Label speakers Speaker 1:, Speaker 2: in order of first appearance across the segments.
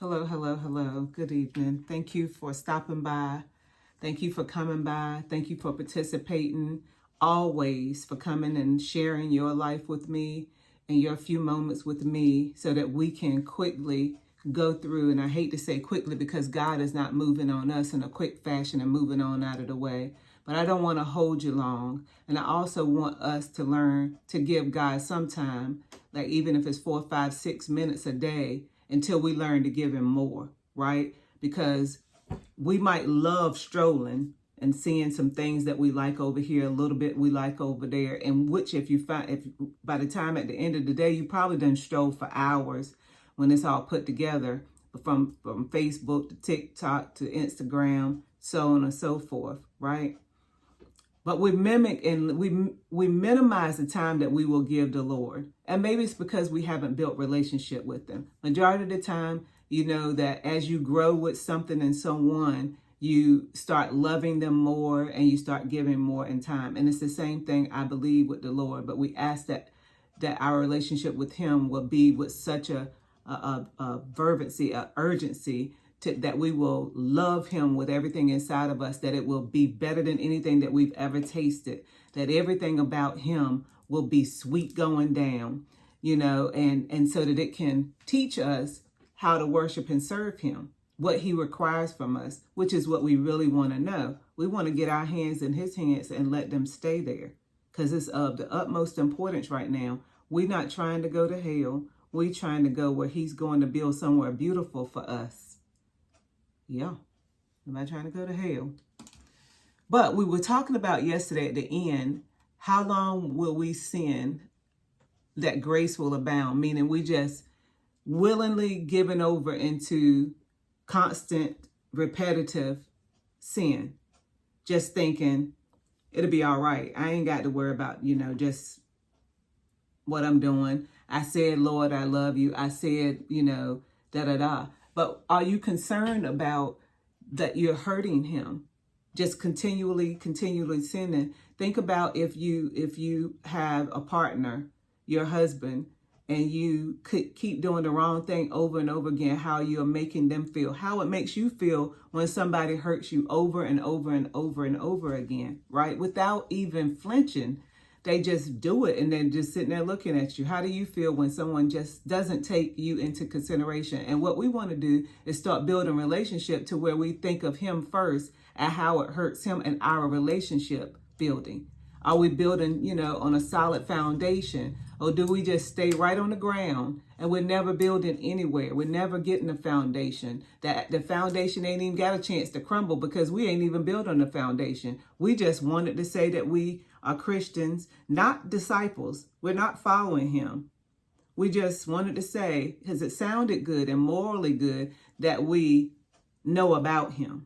Speaker 1: Hello, hello, hello. Good evening. Thank you for stopping by. Thank you for coming by. Thank you for participating. Always for coming and sharing your life with me and your few moments with me so that we can quickly go through. And I hate to say quickly because God is not moving on us in a quick fashion and moving on out of the way. But I don't want to hold you long. And I also want us to learn to give God some time, like even if it's 4, 5, 6 minutes a day, until we learn to give him more, right? Because we might love strolling and seeing some things that we like over here, a little bit we like over there, and which if by the time at the end of the day, you probably done stroll for hours when it's all put together from Facebook to TikTok to Instagram, so on and so forth, right? But we mimic and we minimize the time that we will give the Lord. And maybe it's because we haven't built relationship with him. Majority of the time, you know that as you grow with something and someone, you start loving them more and you start giving more in time. And it's the same thing, I believe, with the Lord. But we ask that our relationship with him will be with such a fervency, a urgency, that we will love him with everything inside of us, that it will be better than anything that we've ever tasted, that everything about him will be sweet going down, and so that it can teach us how to worship and serve him, what he requires from us, which is what we really want to know. We want to get our hands in his hands and let them stay there because it's of the utmost importance right now. We're not trying to go to hell. We're trying to go where he's going to build somewhere beautiful for us. Yeah, I'm not trying to go to hell. But we were talking about yesterday at the end, how long will we sin that grace will abound? Meaning we just willingly given over into constant, repetitive sin. Just thinking it'll be all right. I ain't got to worry about, just what I'm doing. I said, Lord, I love you. I said, da-da-da. But are you concerned about that you're hurting him? Just continually sinning. Think about if you have a partner, your husband, and you could keep doing the wrong thing over and over again, how you're making them feel, how it makes you feel when somebody hurts you over and over and over and over again, right? Without even flinching. They just do it and then just sitting there looking at you. How do you feel when someone just doesn't take you into consideration? And what we want to do is start building relationship to where we think of him first and how it hurts him and our relationship building. Are we building, on a solid foundation? Or do we just stay right on the ground and we're never building anywhere? We're never getting a foundation. That the foundation ain't even got a chance to crumble because we ain't even built on the foundation. We just wanted to say that we are Christians, not disciples. We're not following him. We just wanted to say, because it sounded good and morally good, that we know about him,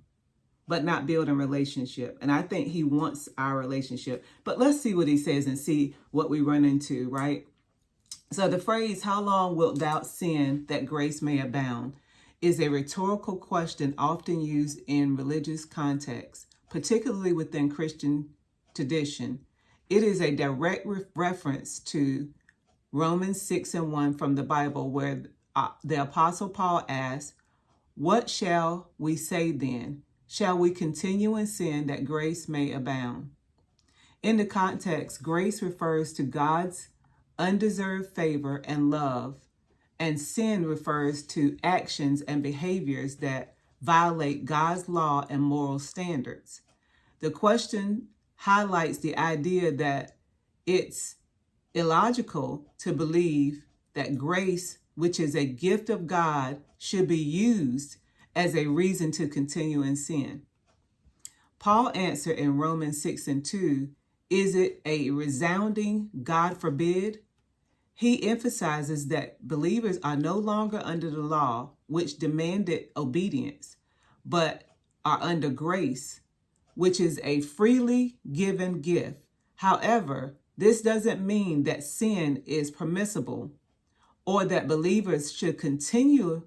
Speaker 1: but not building relationship. And I think he wants our relationship. But let's see what he says and see what we run into, right? So the phrase, how long wilt thou sin that grace may abound, is a rhetorical question often used in religious contexts, particularly within Christian tradition. It is a direct reference to Romans 6:1 from the Bible, where the Apostle Paul asks, what shall we say then? Shall we continue in sin that grace may abound? In the context, grace refers to God's undeserved favor and love, and sin refers to actions and behaviors that violate God's law and moral standards. The question highlights the idea that it's illogical to believe that grace, which is a gift of God, should be used as a reason to continue in sin. Paul answered in Romans 6:2, is it a resounding God forbid? He emphasizes that believers are no longer under the law, which demanded obedience, but are under grace, which is a freely given gift. However, this doesn't mean that sin is permissible or that believers should continue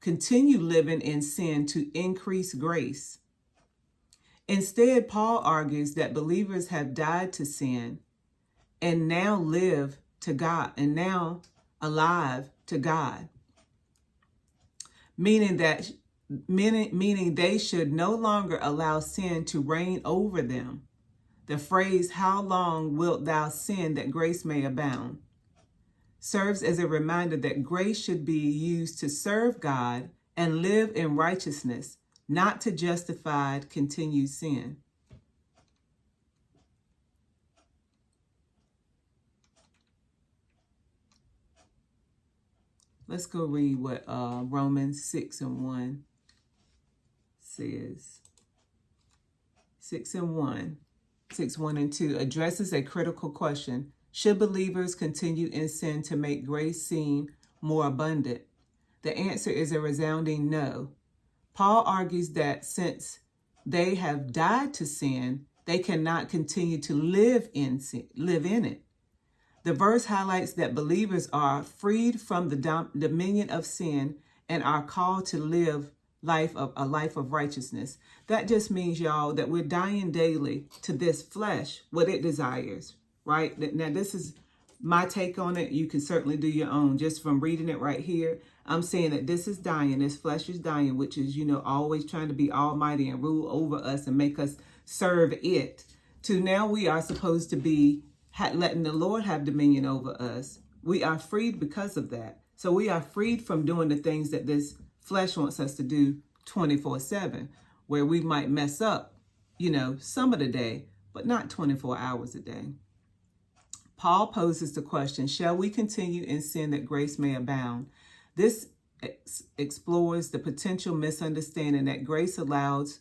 Speaker 1: living in sin to increase grace. Instead, Paul argues that believers have died to sin and now live to God and now alive to God. meaning they should no longer allow sin to reign over them. The phrase, "How long wilt thou sin that grace may abound?" serves as a reminder that grace should be used to serve God and live in righteousness, not to justify continued sin. Let's go read what Romans 6:1 says. 6:1 addresses a critical question. Should believers continue in sin to make grace seem more abundant? The answer is a resounding no. Paul argues that since they have died to sin, they cannot continue to live in it. The verse highlights that believers are freed from the dominion of sin and are called to live a life of righteousness. That just means, y'all, that we're dying daily to this flesh, what it desires, right? Now, this is my take on it. You can certainly do your own. Just from reading it right here, I'm saying that this is dying, this flesh is dying, which is, always trying to be almighty and rule over us and make us serve it. To now we are supposed to be letting the Lord have dominion over us. We are freed because of that. So we are freed from doing the things that this flesh wants us to do 24/7, where we might mess up, some of the day, but not 24 hours a day. Paul poses the question, shall we continue in sin that grace may abound? This explores the potential misunderstanding that grace allows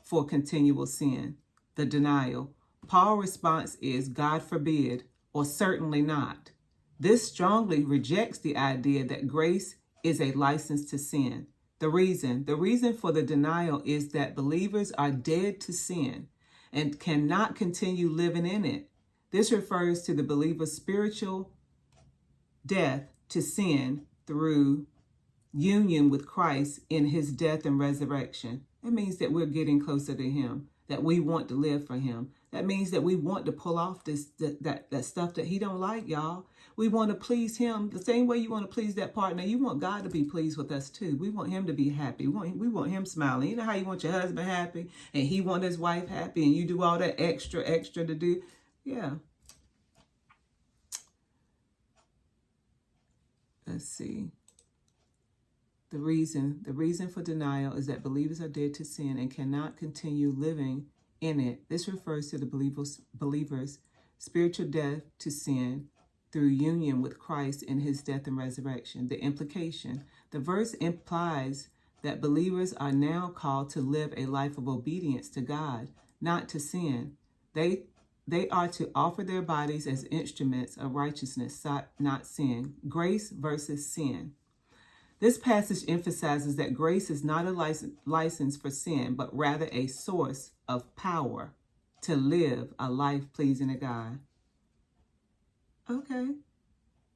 Speaker 1: for continual sin, the denial. Paul's response is, God forbid, or certainly not. This strongly rejects the idea that grace is a license to sin. The reason for the denial is that believers are dead to sin and cannot continue living in it. This refers to the believer's spiritual death to sin through union with Christ in his death and resurrection. It means that we're getting closer to him, that we want to live for him. That means that we want to pull off that stuff that he don't like, y'all. We want to please him the same way you want to please that partner. You want God to be pleased with us too. We want him to be happy. We want him smiling. You know how you want your husband happy and he want his wife happy and you do all that extra to do? Yeah. Let's see. The reason for denial is that believers are dead to sin and cannot continue living in it. This refers to the believer's spiritual death to sin through union with Christ in his death and resurrection. The implication, the verse implies that believers are now called to live a life of obedience to God, not to sin. They are to offer their bodies as instruments of righteousness, not sin. Grace versus sin. This passage emphasizes that grace is not a license for sin, but rather a source of power to live a life pleasing to God. Okay.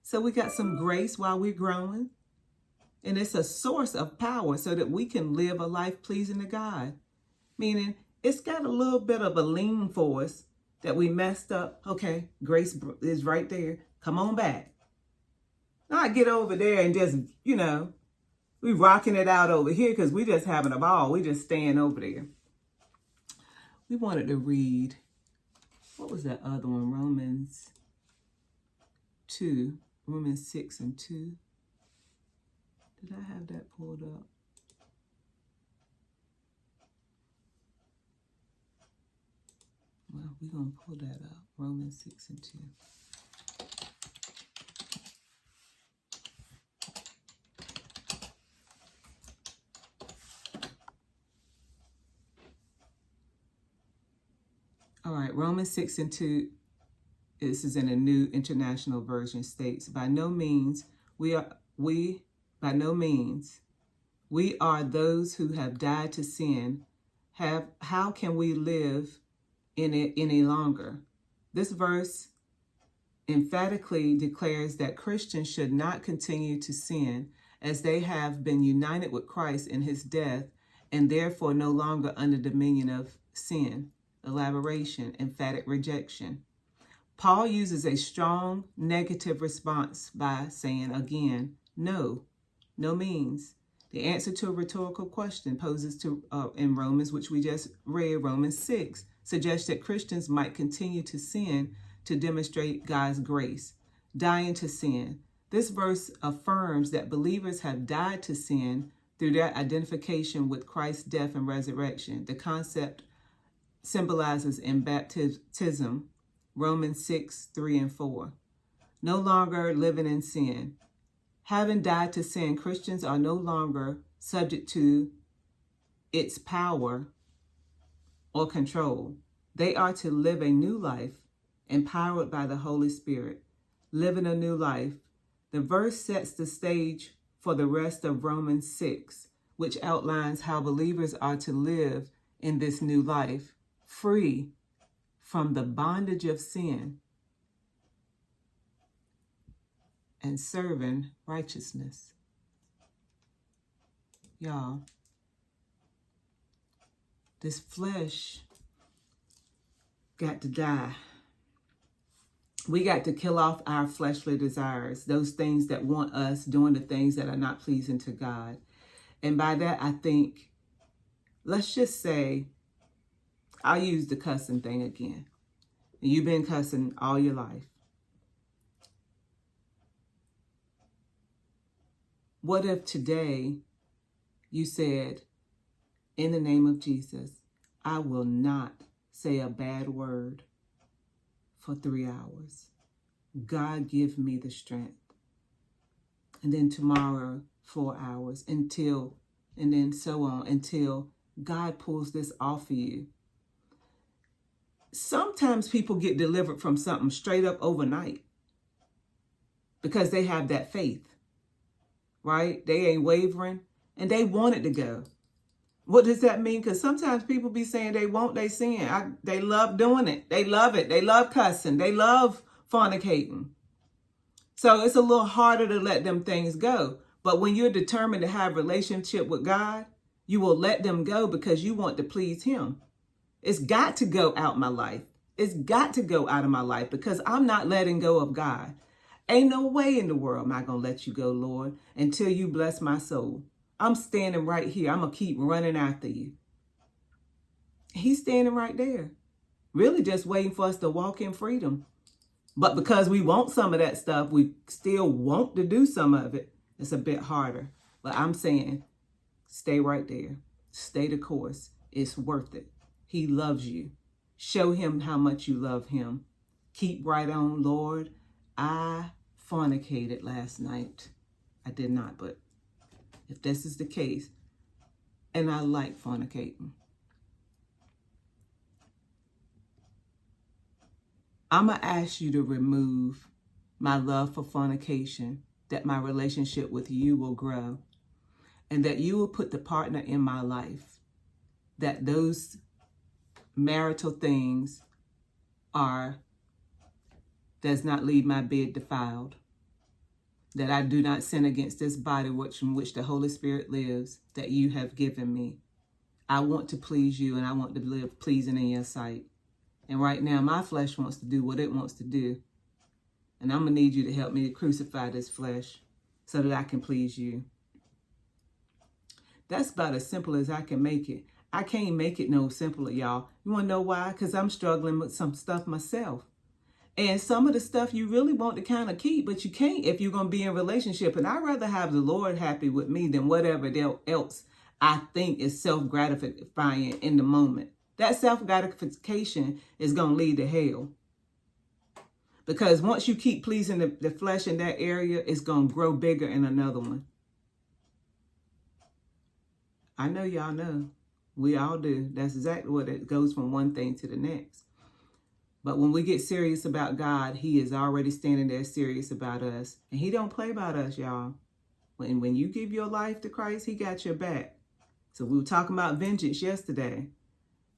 Speaker 1: So we got some grace while we're growing. And it's a source of power so that we can live a life pleasing to God. Meaning it's got a little bit of a lean for us that we messed up. Okay, grace is right there. Come on back. Not get over there and just, we rocking it out over here because we just having a ball. We just staying over there. We wanted to read, what was that other one? Romans 6:2. Did I have that pulled up? Well, we're going to pull that up. Romans 6:2. All right, Romans 6:2, this is in a New International Version, states, by no means we are those who have died to sin. How can we live in it any longer? This verse emphatically declares that Christians should not continue to sin as they have been united with Christ in his death and therefore no longer under dominion of sin. Elaboration, emphatic rejection. Paul uses a strong negative response by saying again, no means. The answer to a rhetorical question poses to in Romans, which we just read, Romans 6, suggests that Christians might continue to sin to demonstrate God's grace, dying to sin. This verse affirms that believers have died to sin through their identification with Christ's death and resurrection. The concept symbolizes in baptism, Romans 6, 3 and 4. No longer living in sin. Having died to sin, Christians are no longer subject to its power or control. They are to live a new life, empowered by the Holy Spirit. Living a new life. The verse sets the stage for the rest of Romans 6, which outlines how believers are to live in this new life, free from the bondage of sin and serving righteousness. Y'all, this flesh got to die. We got to kill off our fleshly desires, those things that want us doing the things that are not pleasing to God. And by that, I think, let's just say, I'll use the cussing thing again. You've been cussing all your life. What if today you said, in the name of Jesus, I will not say a bad word for 3 hours. God give me the strength. And then tomorrow, 4 hours, and then so on, until God pulls this off of you. Sometimes people get delivered from something straight up overnight because they have that faith, right? They ain't wavering and they want it to go. What does that mean? Because sometimes people be saying they won't, they sin. They love doing it. They love it. They love cussing. They love fornicating. So it's a little harder to let them things go. But when you're determined to have a relationship with God, you will let them go because you want to please him. It's got to go out my life. It's got to go out of my life because I'm not letting go of God. Ain't no way in the world am I going to let you go, Lord, until you bless my soul. I'm standing right here. I'm going to keep running after you. He's standing right there, really just waiting for us to walk in freedom. But because we want some of that stuff, we still want to do some of it. It's a bit harder. But I'm saying, stay right there. Stay the course. It's worth it. He loves you. Show him how much you love him. Keep right on, Lord. I fornicated last night. I did not, but if this is the case, and I like fornicating, I'm going to ask you to remove my love for fornication, that my relationship with you will grow, and that you will put the partner in my life, that those marital things does not leave my bed defiled, that I do not sin against this body in which the Holy Spirit lives, that you have given me. I want to please you and I want to live pleasing in your sight. And right now, my flesh wants to do what it wants to do. And I'm going to need you to help me to crucify this flesh so that I can please you. That's about as simple as I can make it. I can't make it no simpler, y'all. You want to know why? Because I'm struggling with some stuff myself. And some of the stuff you really want to kind of keep, but you can't if you're going to be in a relationship. And I'd rather have the Lord happy with me than whatever else I think is self-gratifying in the moment. That self-gratification is going to lead to hell. Because once you keep pleasing the flesh in that area, it's going to grow bigger in another one. I know y'all know. We all do. That's exactly what it goes from one thing to the next. But when we get serious about God, he is already standing there serious about us. And he don't play about us, y'all. When you give your life to Christ, he got your back. So we were talking about vengeance yesterday.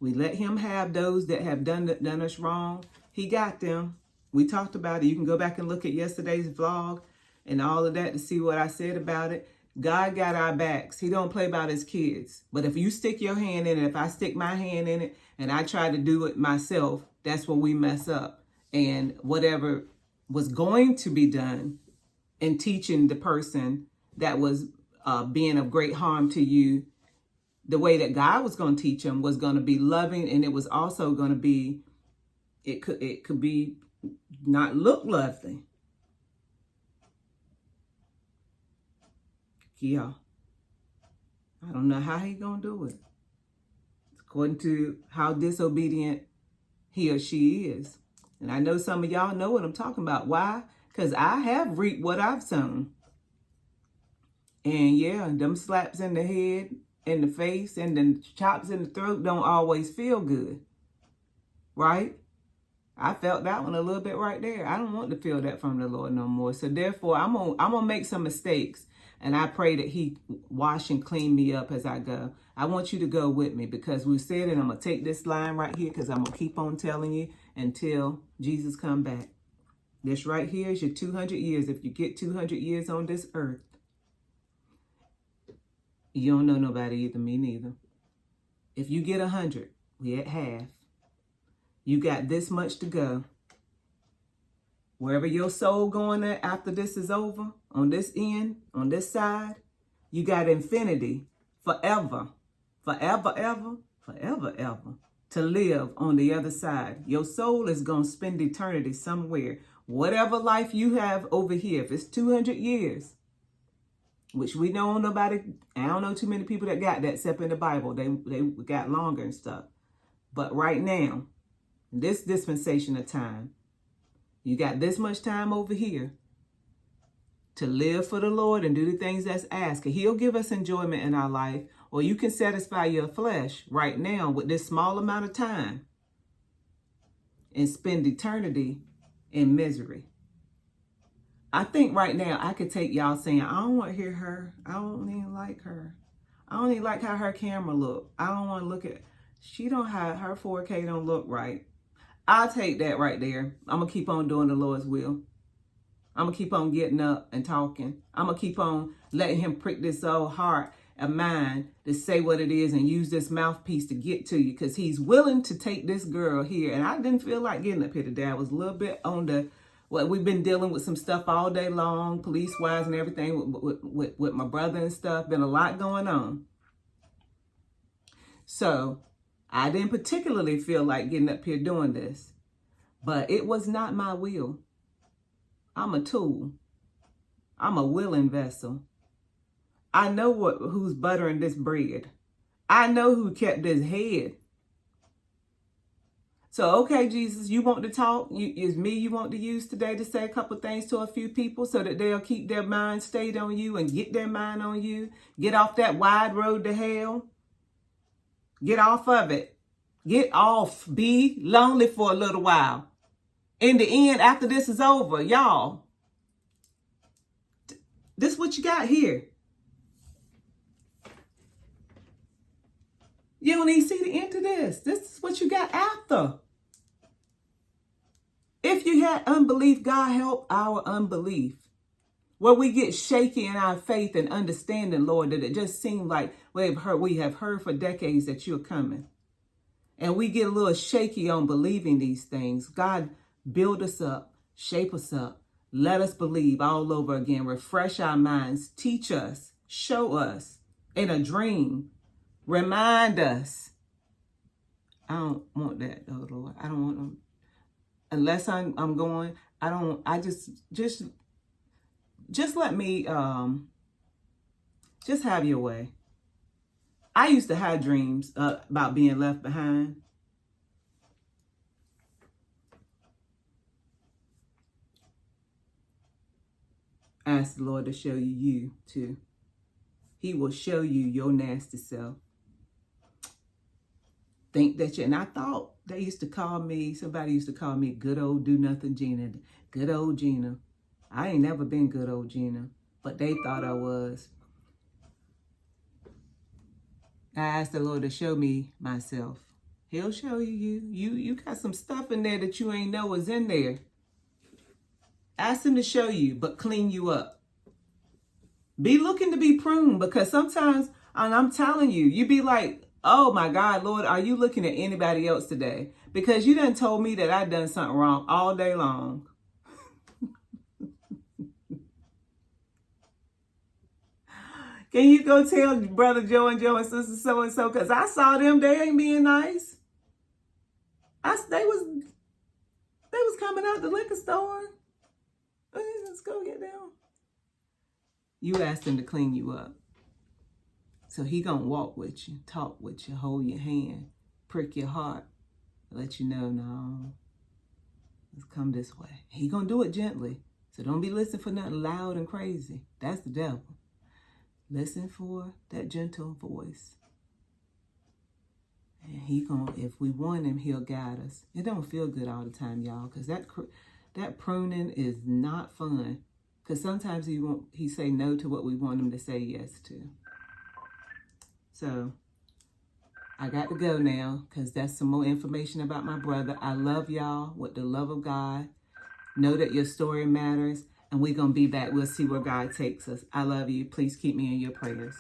Speaker 1: We let him have those that have done us wrong. He got them. We talked about it. You can go back and look at yesterday's vlog and all of that to see what I said about it. God got our backs. He don't play about his kids. But if you stick your hand in it, if I stick my hand in it and I try to do it myself, that's where we mess up. And whatever was going to be done in teaching the person that was being of great harm to you, the way that God was going to teach them was going to be loving, and it was also going to be, it could be not look lovely. Yeah. I don't know how he going to do it. According to how disobedient he or she is. And I know some of y'all know what I'm talking about. Why? Because I have reaped what I've sown. And yeah, them slaps in the head, in the face, and then chops in the throat don't always feel good. Right? I felt that one a little bit right there. I don't want to feel that from the Lord no more. So therefore, I'm gonna make some mistakes. And I pray that he wash and clean me up as I go. I want you to go with me, because we said it. I'm going to take this line right here, because I'm going to keep on telling you until Jesus come back. This right here is your 200 years. If you get 200 years on this earth, you don't know nobody either, me neither. If you get 100, we at half. You got this much to go. Wherever your soul going at after this is over, on this end, on this side, you got infinity forever, forever, ever, forever, ever to live on the other side. Your soul is going to spend eternity somewhere. Whatever life you have over here, if it's 200 years, which we know nobody, I don't know too many people that got that except in the Bible. They got longer and stuff. But right now, this dispensation of time, you got this much time over here to live for the Lord and do the things that's asked. He'll give us enjoyment in our life, or you can satisfy your flesh right now with this small amount of time and spend eternity in misery. I think right now I could take y'all saying, I don't want to hear her. I don't even like her. I don't even like how her camera look. I don't want to look at, she don't have, her 4K don't look right. I'll take that right there. I'm going to keep on doing the Lord's will. I'm going to keep on getting up and talking. I'm going to keep on letting him prick this old heart of mine to say what it is and use this mouthpiece to get to you, because he's willing to take this girl here. And I didn't feel like getting up here today. I was a little bit on the, well, we've been dealing with some stuff all day long, police-wise and everything with my brother and stuff. Been a lot going on. So I didn't particularly feel like getting up here doing this, but it was not my will. I'm a tool. I'm a willing vessel. I know who's buttering this bread. I know who kept this head. So, okay, Jesus, you want to talk? It's me you want to use today to say a couple things to a few people so that they'll keep their mind stayed on you and get their mind on you. Get off that wide road to hell. Get off of it. Get off. Be lonely for a little while. In the end, after this is over, y'all, this is what you got here. You don't even see the end of this. This is what you got after. If you had unbelief, God help our unbelief. Where we get shaky in our faith and understanding, Lord, that it just seemed like we have heard for decades that you're coming. And we get a little shaky on believing these things. God, build us up, shape us up, let us believe all over again, refresh our minds, teach us, show us in a dream, remind us. I don't want that though, Lord. I don't want them. Unless I'm going, I just let me, just have your way. I used to have dreams about being left behind. Ask the Lord to show you too. He will show you your nasty self. Think that and I thought they used to call me, somebody used to call me good old do nothing Gina, good old Gina. I ain't never been good old Gina, but they thought I was. I asked the Lord to show me myself. He'll show you. You got some stuff in there that you ain't know was in there. Ask him to show you, but clean you up. Be looking to be pruned, because sometimes, and I'm telling you, you be like, oh my God, Lord, are you looking at anybody else today? Because you done told me that I done something wrong all day long. Can you go tell Brother Joe and Sister so-and-so? Because I saw them. They ain't being nice. They was coming out the liquor store. Let's go get them. You asked him to clean you up. So he gonna walk with you, talk with you, hold your hand, prick your heart, let you know, no, let's come this way. He gonna do it gently. So don't be listening for nothing loud and crazy. That's the devil. Listen for that gentle voice. And he gonna, if we want him, he'll guide us. It don't feel good all the time, y'all, because that pruning is not fun. Because sometimes he say no to what we want him to say yes to. So I got to go now because that's some more information about my brother. I love y'all with the love of God. Know that your story matters, and we're going to be back. We'll see where God takes us. I love you. Please keep me in your prayers.